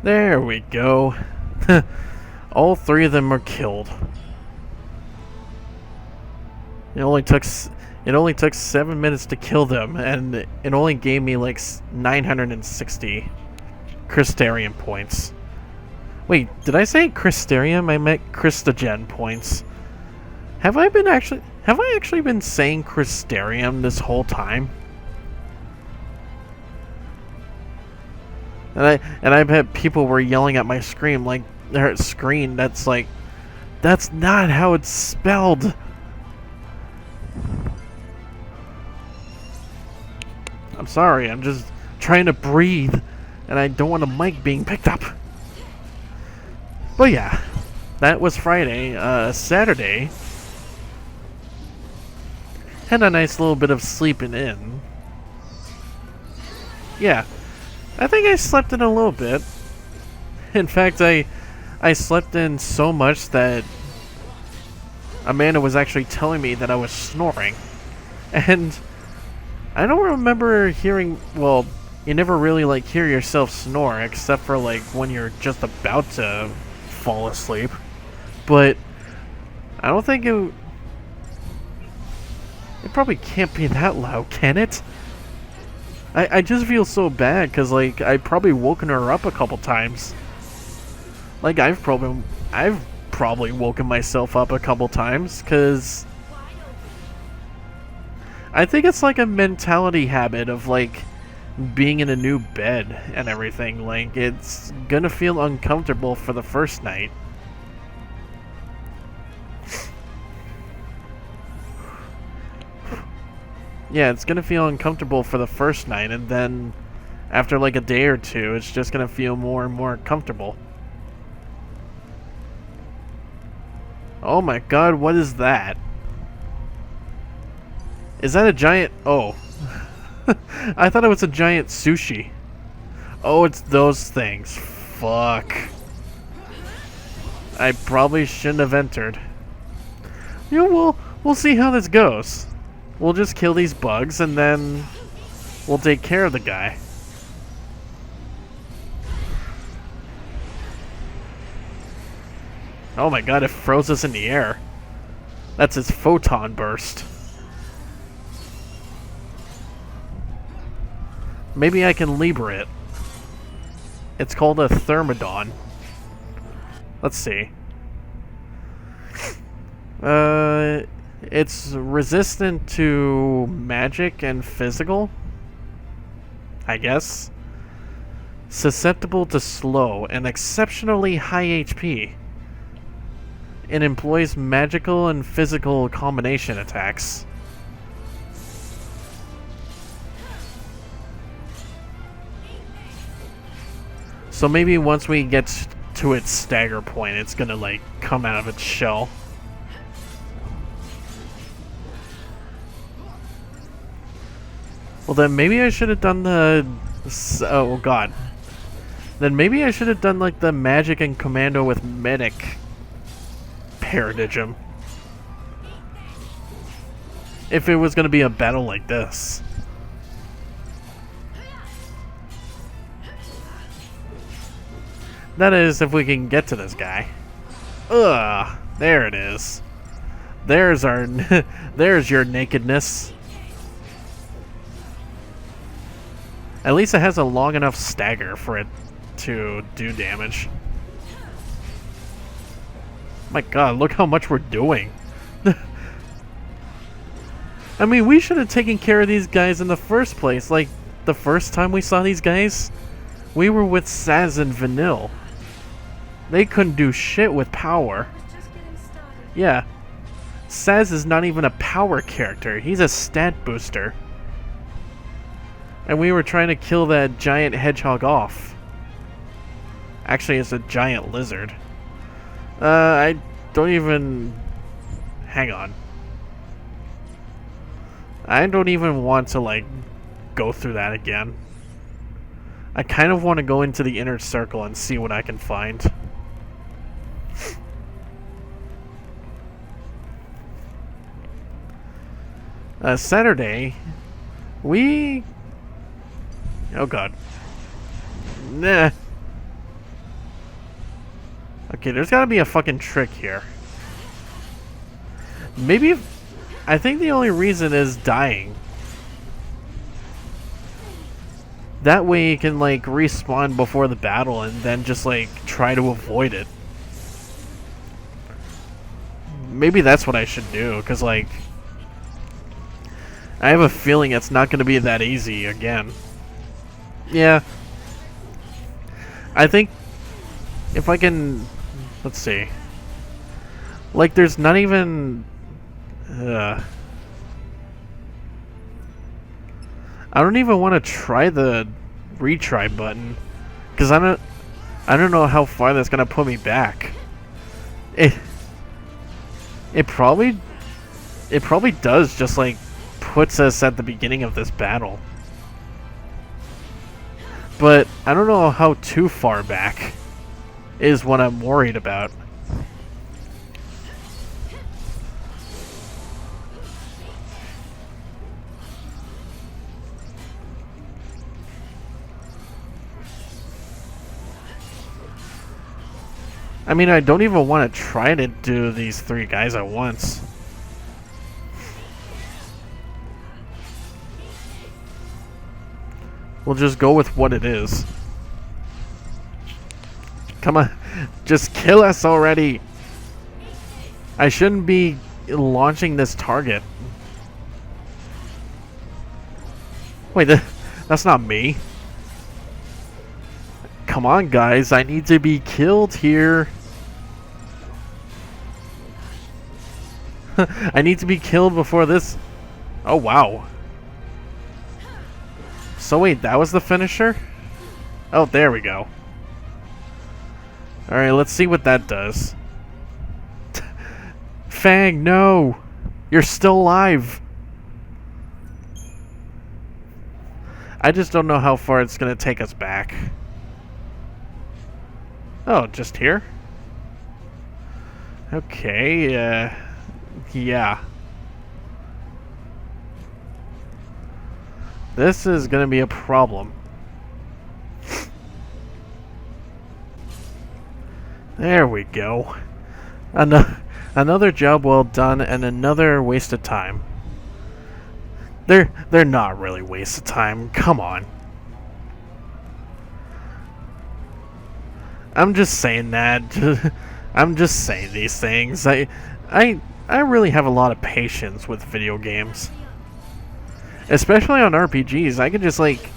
There we go. All three of them are killed. It only took 7 minutes to kill them, and it only gave me like 960 Crystarium points. Wait, did I say Crystarium? I meant Christogen points. Have I actually been saying Crystarium this whole time? And I bet people were yelling at my screen that's like, that's not how it's spelled. I'm sorry, I'm just trying to breathe, and I don't want a mic being picked up. But yeah, that was Friday. Saturday, had a nice little bit of sleeping in. Yeah, I think I slept in a little bit. In fact, I slept in so much that Amanda was actually telling me that I was snoring. And I don't remember hearing, well, you never really like hear yourself snore except for like when you're just about to fall asleep. But I don't think it probably can't be that loud, can it? I just feel so bad because like I probably woken her up a couple times. Like I've probably woken myself up a couple times because I think it's like a mentality habit of like being in a new bed and everything. Like it's gonna feel uncomfortable for the first night. Yeah, it's gonna feel uncomfortable for the first night, and then after like a day or two, it's just gonna feel more and more comfortable. Oh my god, what is that? Is that a giant... Oh. I thought it was a giant sushi. Oh, it's those things. Fuck. I probably shouldn't have entered. You know, we'll see how this goes. We'll just kill these bugs, and then we'll take care of the guy. Oh my god, it froze us in the air. That's its photon burst. Maybe I can Libra it. It's called a Thermodon. Let's see. It's resistant to magic and physical, I guess. Susceptible to slow and exceptionally high HP. It employs magical and physical combination attacks. So maybe once we get to its stagger point, it's gonna like come out of its shell. Well then maybe I should have done the... Oh god. Then maybe I should have done like the magic and commando with medic paradigm. If it was gonna be a battle like this. That is, if we can get to this guy. Ugh, there it is. There's our... there's your nakedness. At least it has a long enough stagger for it to do damage. My god, look how much we're doing. I mean, we should have taken care of these guys in the first place. Like, the first time we saw these guys, we were with Saz and Vanille. They couldn't do shit with power. Yeah. Saz is not even a power character. He's a stat booster. And we were trying to kill that giant hedgehog off. Actually, it's a giant lizard. I don't even... Hang on. I don't even want to, like, go through that again. I kind of want to go into the inner circle and see what I can find. Saturday, we... Oh god. Nah. Okay, there's gotta be a fucking trick here. Maybe... I think the only reason is dying. That way you can, like, respawn before the battle and then just, like, try to avoid it. Maybe that's what I should do, because, like... I have a feeling it's not going to be that easy again. Yeah. I think if I can... Let's see. Like, there's not even... I don't even want to try the retry button, because I don't know how far that's gonna put me back. It probably does, just like puts us at the beginning of this battle. But I don't know how too far back is what I'm worried about. I mean, I don't even want to try to do these 3 guys at once. We'll just go with what it is. Come on, just kill us already. I shouldn't be launching this target. Wait, that's not me. Come on, guys, I need to be killed here. I need to be killed before this... Oh, wow. So wait, that was the finisher? Oh, there we go. Alright, let's see what that does. Fang, no! You're still alive! I just don't know how far it's gonna take us back. Oh, just here? Okay, yeah. This is gonna be a problem. There we go. Another job well done and another waste of time. They're not really waste of time. Come on. I'm just saying that. I'm just saying these things. I really have a lot of patience with video games. Especially on RPGs. I can just, like,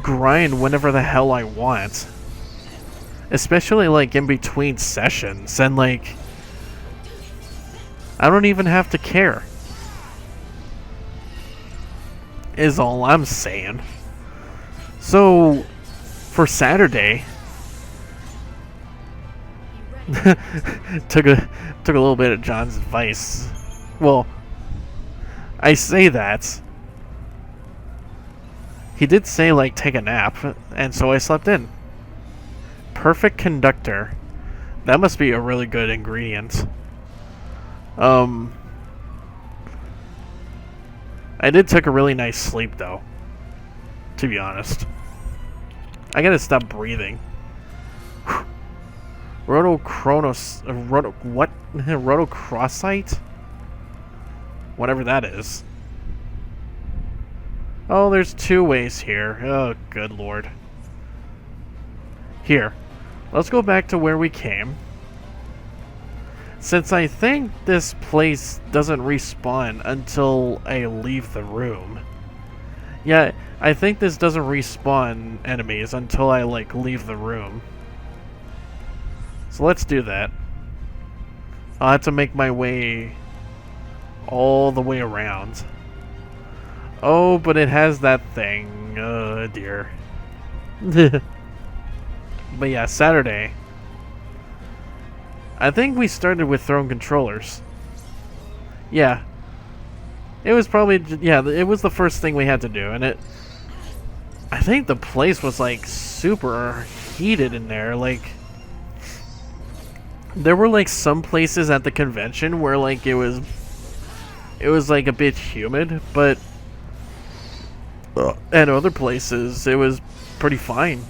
grind whenever the hell I want. Especially, like, in between sessions. And, like, I don't even have to care. Is all I'm saying. So, for Saturday... took a little bit of John's advice. Well, I say that. He did say, like, take a nap, and so I slept in. Perfect conductor. That must be a really good ingredient. I did take a really nice sleep, though. To be honest. I gotta stop breathing. What? Rotocrossite? Whatever that is. Oh, there's 2 ways here. Oh, good lord. Here. Let's go back to where we came. Since I think this place doesn't respawn until I leave the room. Yeah, I think this doesn't respawn enemies until I, like, leave the room. So let's do that. I'll have to make my way all the way around. Oh, but it has that thing. Oh, dear. But yeah, Saturday. I think we started with thrown controllers. Yeah. It was probably... Yeah, it was the first thing we had to do. And I think the place was, like, super heated in there. Like... There were, like, some places at the convention where, like, it was like, a bit humid, but at other places, it was pretty fine.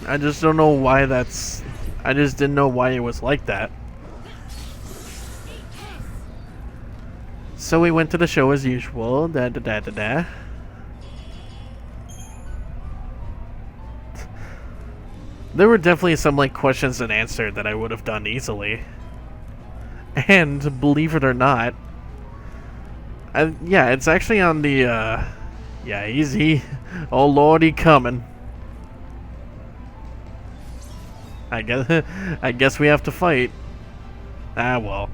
I just don't know why that's... I just didn't know why it was like that. So we went to the show as usual. Da da da da da. There were definitely some like questions and answered that I would have done easily. And believe it or not, yeah, it's actually on the yeah, easy. Oh Lord, he coming. I guess we have to fight. Ah well.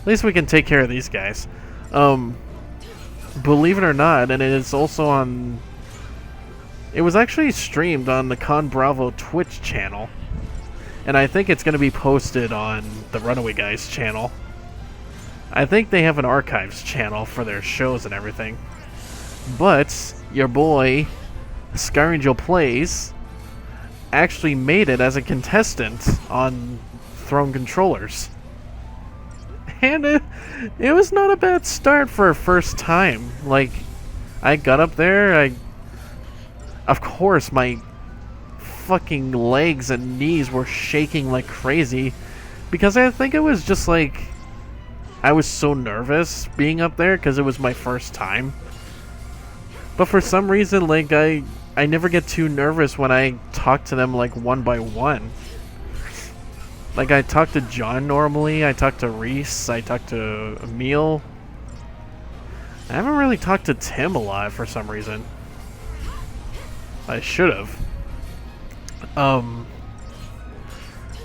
At least we can take care of these guys. Believe it or not, and it's also on... It was actually streamed on the Con Bravo Twitch channel. And I think it's going to be posted on the Runaway Guys channel. I think they have an archives channel for their shows and everything. But your boy, Skyangel Plays, actually made it as a contestant on Throne Controllers. And it was not a bad start for a first time. Like, I got up there, of course, my fucking legs and knees were shaking like crazy. Because I think it was just like... I was so nervous being up there because it was my first time. But for some reason, like, I never get too nervous when I talk to them, like, one by one. Like, I talk to John normally, I talk to Reese, I talk to Emil. I haven't really talked to Tim a lot for some reason. I should have.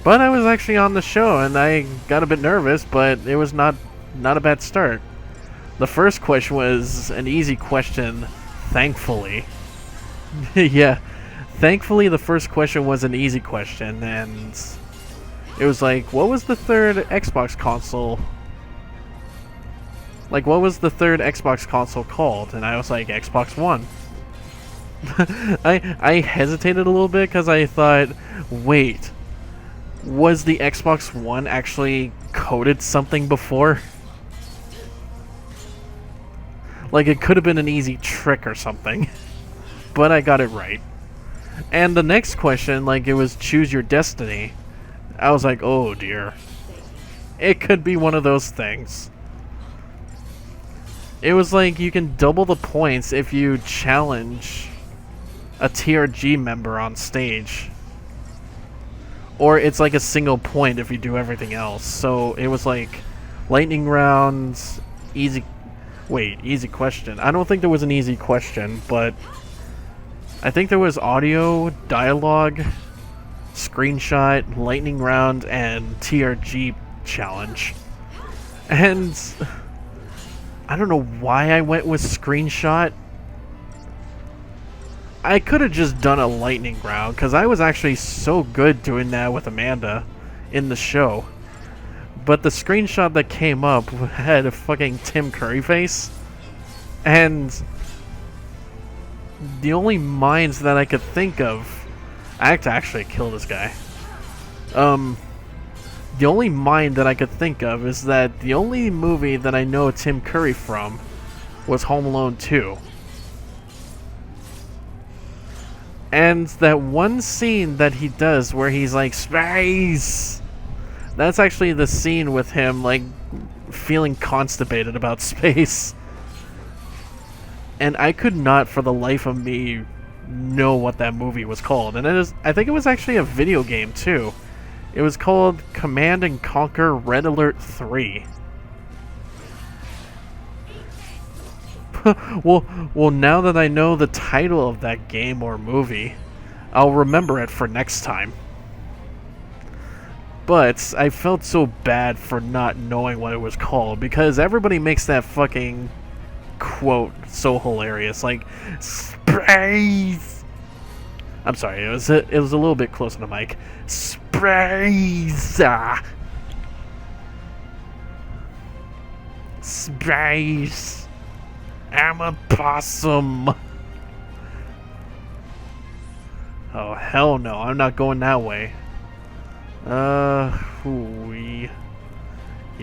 But I was actually on the show, and I got a bit nervous, but it was not a bad start. The first question was an easy question, thankfully. Yeah, thankfully the first question was an easy question, and it was like, what was the third Xbox console? Like, what was the third Xbox console called? And I was like, Xbox One. I hesitated a little bit because I thought, wait, was the Xbox One actually coded something before? Like, it could have been an easy trick or something. But I got it right. And the next question, like, it was choose your destiny. I was like, oh dear. It could be one of those things. It was like, you can double the points if you challenge a TRG member on stage. Or it's like a single point if you do everything else. So it was like, lightning rounds, easy... Wait, easy question. I don't think there was an easy question, but I think there was audio, dialogue, screenshot, lightning round, and TRG challenge. And I don't know why I went with screenshot. I could have just done a lightning round, because I was actually so good doing that with Amanda in the show. But the screenshot that came up had a fucking Tim Curry face. And the only minds that I could think of... I have to actually kill this guy. The only mind that I could think of is that the only movie that I know Tim Curry from was Home Alone 2. And that one scene that he does where he's like, space! That's actually the scene with him, like, feeling constipated about space. And I could not, for the life of me, know what that movie was called. And I think it was actually a video game, too. It was called Command and Conquer Red Alert 3. well, now that I know the title of that game or movie, I'll remember it for next time. But I felt so bad for not knowing what it was called, because everybody makes that fucking quote so hilarious, like, space! I'm sorry, it was a little bit close to the mic. Space! Space! I'm a possum! Oh, hell no, I'm not going that way. Yeah,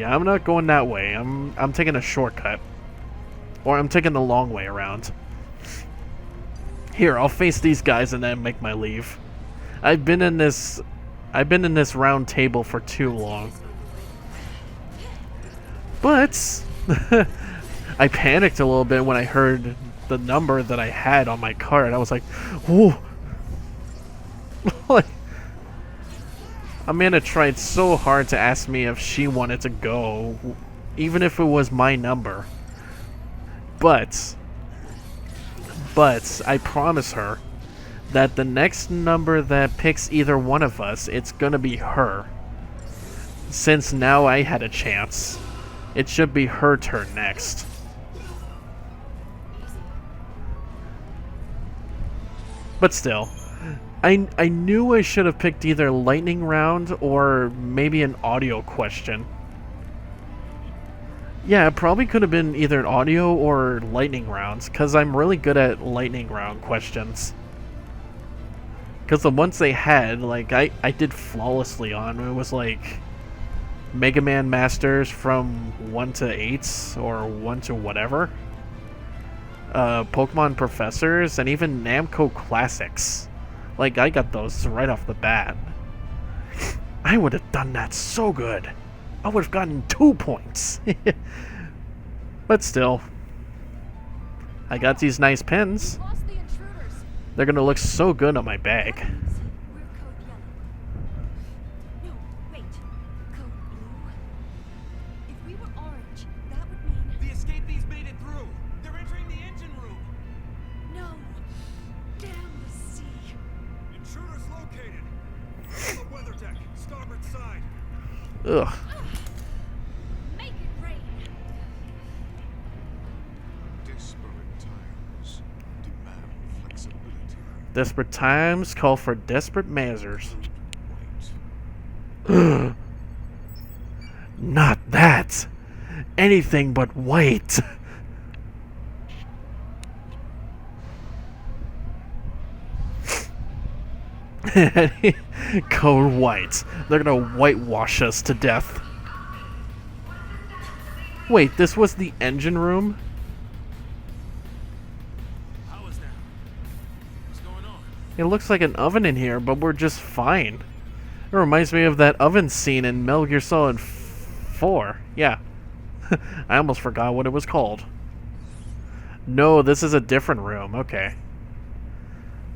I'm not going that way. I'm taking a shortcut. Or I'm taking the long way around. Here, I'll face these guys and then make my leave. I've been in this round table for too long. But I panicked a little bit when I heard the number that I had on my card. I was like, whoa. Amanda tried so hard to ask me if she wanted to go, even if it was my number. But I promise her that the next number that picks either one of us, it's gonna be her. Since now I had a chance, it should be her turn next. But still, I knew I should have picked either lightning round or maybe an audio question. Yeah, it probably could have been either an audio or lightning rounds, because I'm really good at lightning round questions. Because the ones they had, like, I did flawlessly on. It was like Mega Man Masters from 1 to 8 or 1 to whatever. Pokemon Professors, and even Namco Classics. Like, I got those right off the bat. I would have done that so good. I would have gotten 2 points. But still, I got these nice pins. They're gonna look so good on my bag. Ugh. Make it rain. Desperate times demand flexibility. Desperate times call for desperate measures. Wait. Not that. Anything but white. Code white. They're gonna whitewash us to death. Wait, this was the engine room? How is that? What's going on? It looks like an oven in here, but we're just fine. It reminds me of that oven scene in Metal Gear Solid 4. Yeah. I almost forgot what it was called. No, this is a different room. Okay.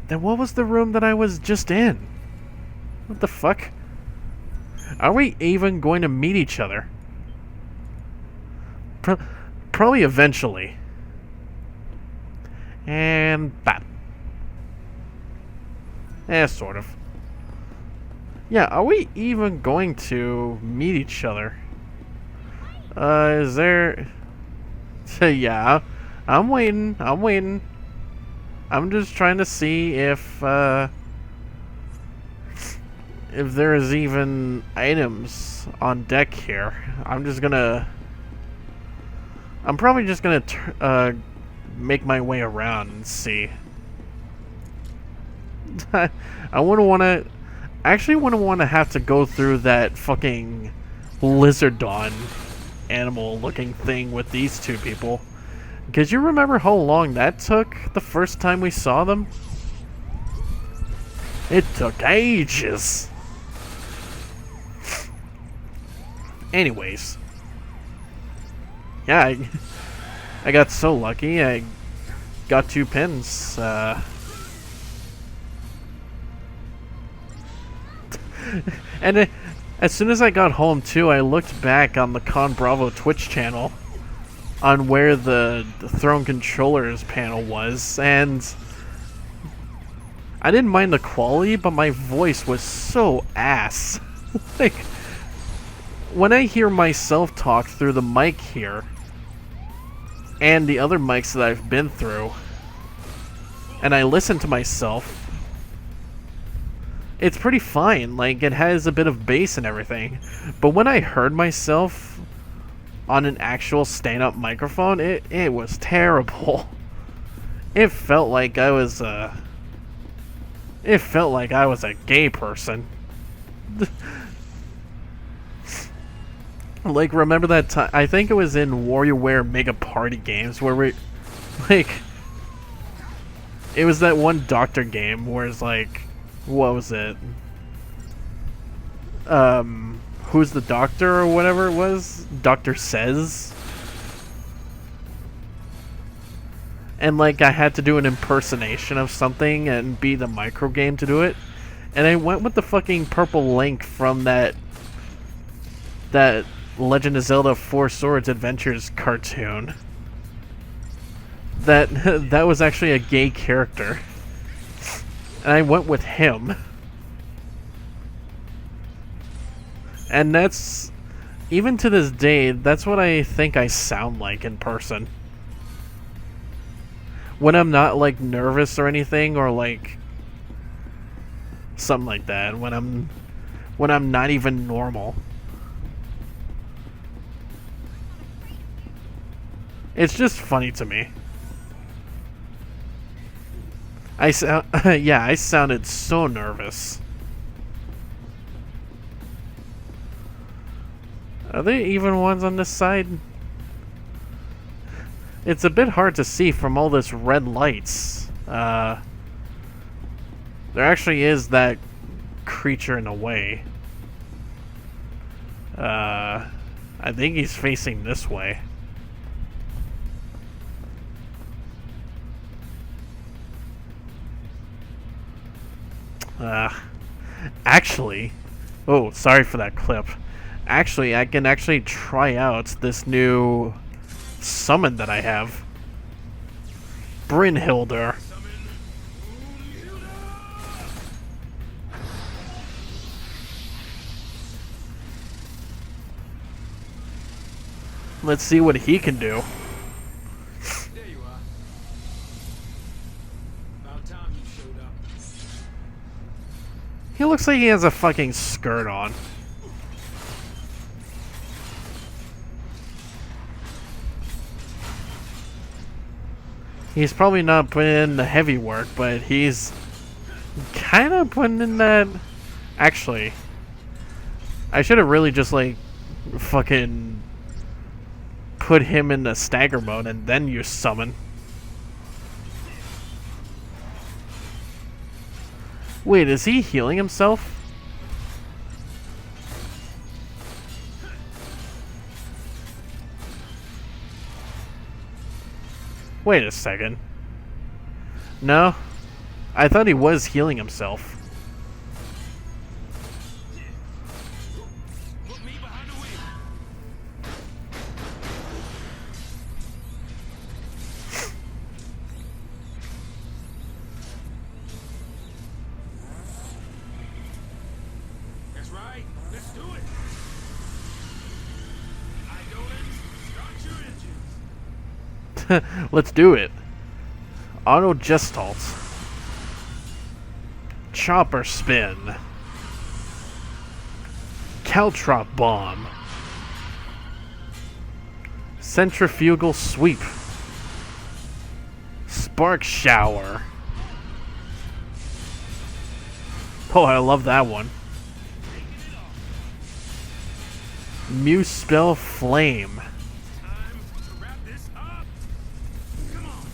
Then what was the room that I was just in? What the fuck? Are we even going to meet each other? Probably eventually. And bap. Sort of. Yeah, are we even going to meet each other? Is there... Yeah, I'm waiting. I'm just trying to see if there's even items on deck here. I'm probably just gonna make my way around and see. I wouldn't want to. Actually, wouldn't want to have to go through that fucking lizardon animal-looking thing with these two people. Because you remember how long that took the first time we saw them? It took ages. Anyways. Yeah, I got so lucky. I got 2 pins. And as soon as I got home, too, I looked back on the Con Bravo Twitch channel on where the Throne Controllers panel was, and I didn't mind the quality, but my voice was so ass. Like, when I hear myself talk through the mic here, and the other mics that I've been through, and I listen to myself, it's pretty fine. Like, it has a bit of bass and everything. But when I heard myself on an actual stand-up microphone, it was terrible. It felt like I was a gay person. Like, remember that time? I think it was in WarioWare Mega Party Games where we, like, It was that one doctor game where it's like, what was it? Who's the doctor or whatever it was? Doctor Says. And like I had to do an impersonation of something and beat the micro game to do it. And I went with the fucking purple Link from that Legend of Zelda Four Swords Adventures cartoon. That was actually a gay character. And I went with him. And that's, even to this day, that's what I think I sound like in person. When I'm not like nervous or anything, or like something like that. When I'm not even normal. It's just funny to me. I sounded so nervous. Are there even ones on this side? It's a bit hard to see from all this red lights. There actually is that creature in a way. I think he's facing this way. Actually, oh, sorry for that clip. Actually, I can actually try out this new summon that I have. Brynhilder. Let's see what he can do. There you are. About time you showed up. He looks like he has a fucking skirt on. He's probably not putting in the heavy work, but he's kind of putting in that. Actually, I should have really just like fucking put him in the stagger mode and then use summon. Wait, is he healing himself? Wait a second. No? I thought he was healing himself. Put me behind the wheel. That's right. Let's do it. Idolins, start your engines. Let's do it. Auto Gestalt. Chopper Spin. Caltrop Bomb. Centrifugal Sweep. Spark Shower. Oh, I love that one. Muse Spell Flame. Time to wrap this up. Come on.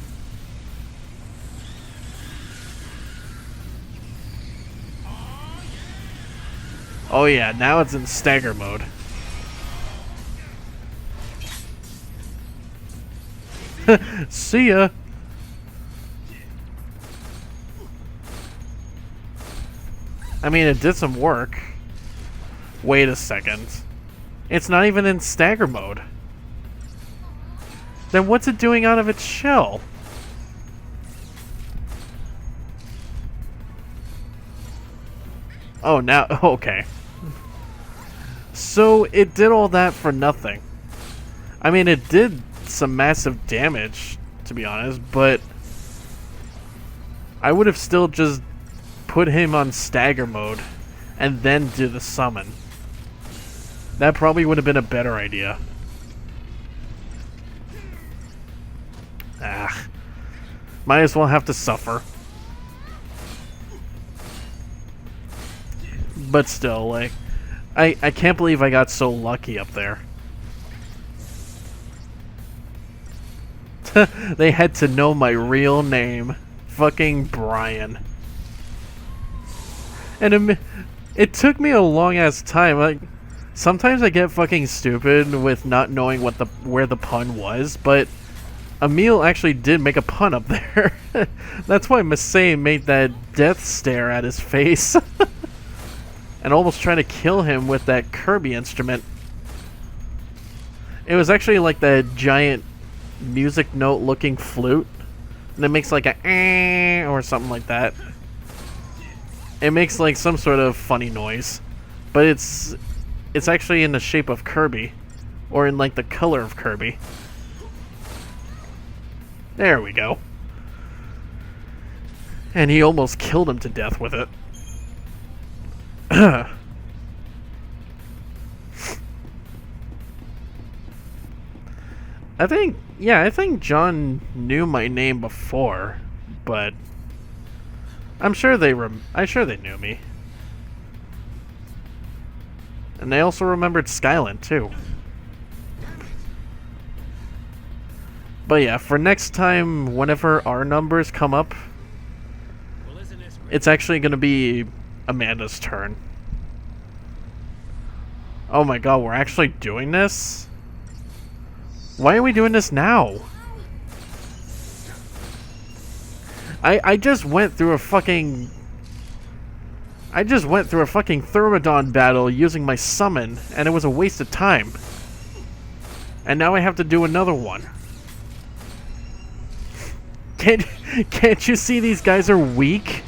Oh yeah, now it's in stagger mode. See ya. I mean, it did some work. Wait a second. It's not even in stagger mode. Then what's it doing out of its shell? Oh, now... Okay. So, it did all that for nothing. I mean, it did some massive damage, to be honest, but... I would have still just put him on stagger mode and then do the summon. That probably would have been a better idea. Ah. Might as well have to suffer. But still, like, I can't believe I got so lucky up there. They had to know my real name. fucking Brian. And it took me a long ass time. Like, sometimes I get fucking stupid with not knowing where the pun was, but Emil actually did make a pun up there. That's why Massey made that death stare at his face. And almost trying to kill him with that Kirby instrument. It was actually like that giant music note looking flute. And it makes like a or something like that. It makes like some sort of funny noise. But it's actually in the shape of Kirby. Or in like the color of Kirby. There we go. And he almost killed him to death with it. I think John knew my name before, but I'm sure they knew me. And they also remembered Skyland too. But yeah, for next time, whenever our numbers come up, it's actually going to be Amanda's turn. Oh my god, we're actually doing this? Why are we doing this now? I just went through a fucking Thermodon battle using my summon, and it was a waste of time. And now I have to do another one. Can't you see these guys are weak?